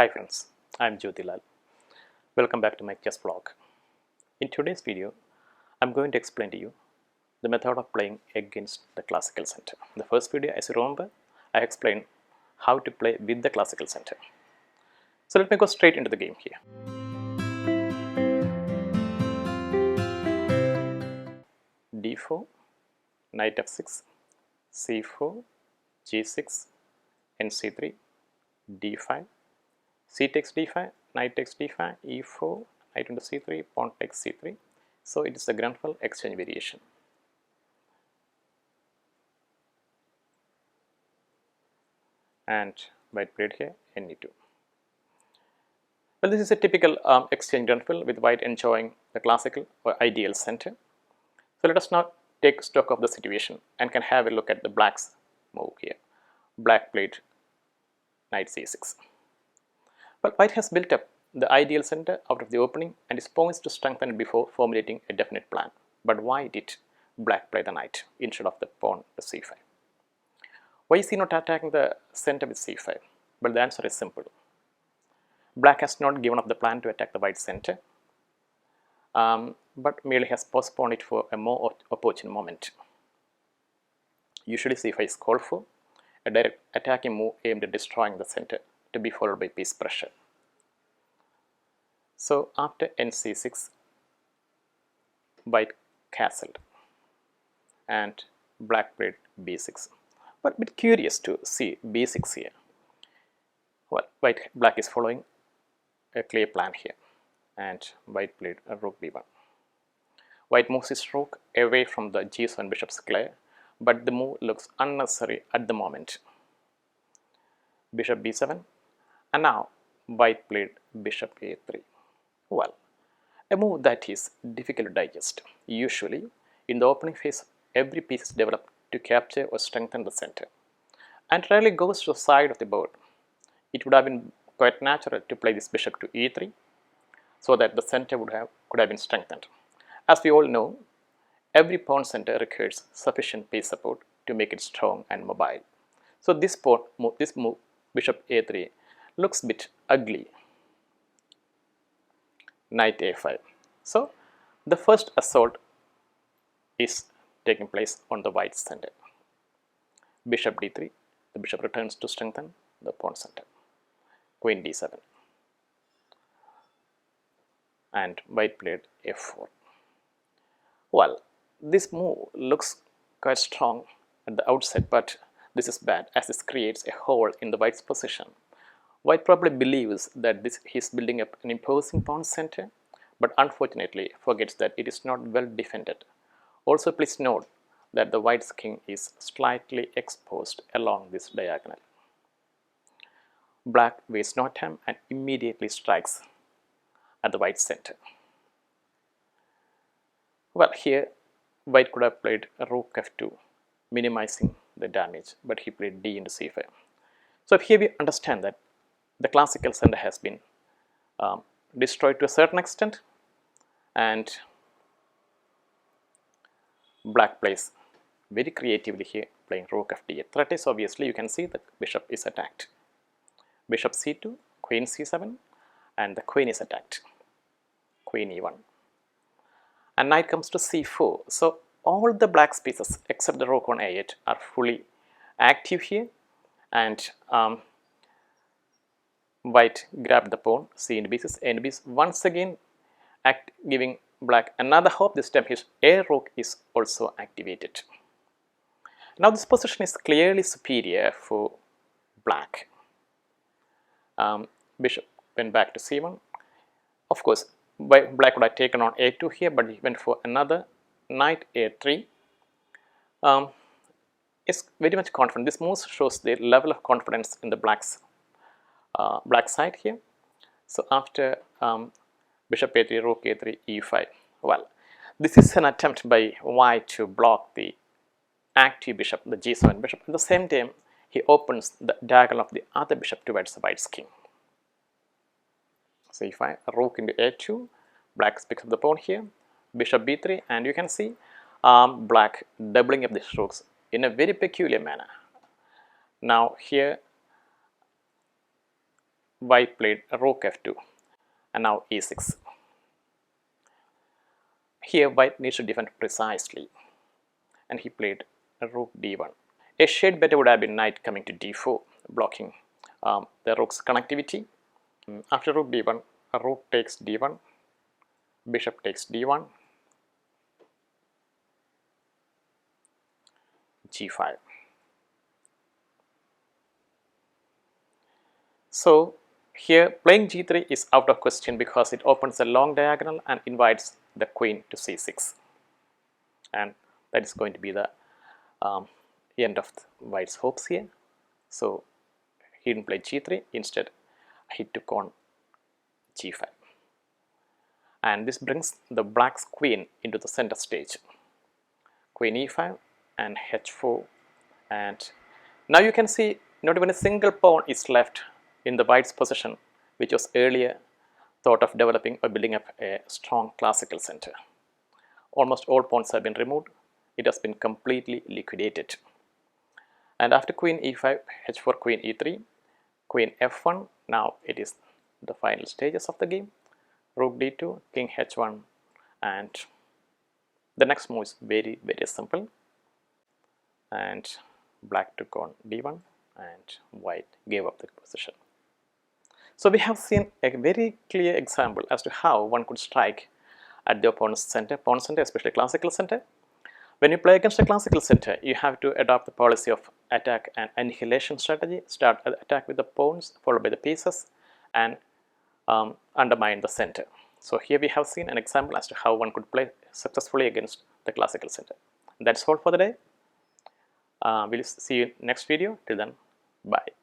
Hi friends, I am Jyotilal. Welcome back to my chess vlog. In today's video, I am going to explain to you the method of playing against the classical center. In the first video, as you remember, I explained how to play with the classical center. So let me go straight into the game here. d4, knight f6, c4, g6, nc3, d5, c takes d5, knight takes d5, e4, knight into c3, pawn takes c3. So it is the Grenfell exchange variation. And white played here ne2. Well, this is a typical exchange Grenfell with white enjoying the classical or ideal center. So let us now take stock of the situation and can have a look at the black's move here. Black played knight c6. Well, white has built up the ideal center out of the opening and is poised to strengthen it before formulating a definite plan. But why did black play the knight instead of the pawn to c5? Why is he not attacking the center with c5? Well, the answer is simple. Black has not given up the plan to attack the white center, but merely has postponed it for a more opportune moment. Usually c5 is called for, a direct attacking move aimed at destroying the center, to be followed by piece pressure. So after nc6, white castled and black played b6. But a bit curious to see b6 here. Well, black is following a clear plan here, and white played a rook b1. White moves his rook away from the g7 bishop square, but the move looks unnecessary at the moment. Bishop b7, and now white played bishop a3. Well, a move that is difficult to digest. Usually, in the opening phase, every piece is developed to capture or strengthen the center, and rarely goes to the side of the board. It would have been quite natural to play this bishop to e3, so that the center could have been strengthened. As we all know, every pawn center requires sufficient piece support to make it strong and mobile. So this move, bishop a3, looks a bit ugly. Knight a5. So the first assault is taking place on the white center. Bishop d3, the bishop returns to strengthen the pawn center. Queen d7, and white played f4. Well, this move looks quite strong at the outset, but this is bad as this creates a hole in the white's position. White probably believes that he is building up an imposing pawn center, but unfortunately forgets that it is not well defended. Also, please note that the white's king is slightly exposed along this diagonal. Black wastes no time and immediately strikes at the white center. Well, here white could have played rook f2, minimizing the damage, but he played d into c5. So here we understand that the classical center has been destroyed to a certain extent, and black plays very creatively here, playing rook f8. Threat is obviously, you can see that bishop is attacked. Bishop c2, queen c7, and the queen is attacked. Queen e1. And knight comes to c4. So all the black pieces except the rook on a8 are fully active here, and white grabbed the pawn, c into b6, a into b6, once again giving black another hope. This time his a rook is also activated. Now this position is clearly superior for black. Bishop went back to c1. Of course, black would have taken on a2 here, but he went for another knight a3. Is very much confident. This move shows the level of confidence in the black side here. So after bishop a3, rook a3, e5. Well, this is an attempt by white to block the active bishop, the g7 bishop. At the same time, he opens the diagonal of the other bishop towards the white's king. So if I rook into a2, black picks up the pawn here, bishop b3, and you can see black doubling up these rooks in a very peculiar manner. Now here white played rook f2 and now e6. Here white needs to defend precisely and he played rook d1. A shade better would have been knight coming to d4, blocking the rook's connectivity. After rook d1, rook takes d1, bishop takes d1, g5. So here playing g3 is out of question because it opens a long diagonal and invites the queen to c6, and that is going to be the end of white's hopes here. So he didn't play g3, instead he took on g5, and this brings the black's queen into the center stage. Queen e5 and h4, and now you can see not even a single pawn is left in the white's position, which was earlier thought of developing or building up a strong classical center. Almost all pawns have been removed. It has been completely liquidated. And after queen e5, h4, queen e3, queen f1, now it is the final stages of the game. Rook d2, king h1, and the next move is very simple, and black took on d1 and white gave up the position. So we have seen a very clear example as to how one could strike at the opponent's center, pawn center, especially classical center. When you play against a classical center, you have to adopt the policy of attack and annihilation strategy. Start attack with the pawns, followed by the pieces, and undermine the center. So here we have seen an example as to how one could play successfully against the classical center. That's all for the day. We'll see you next video. Till then, bye.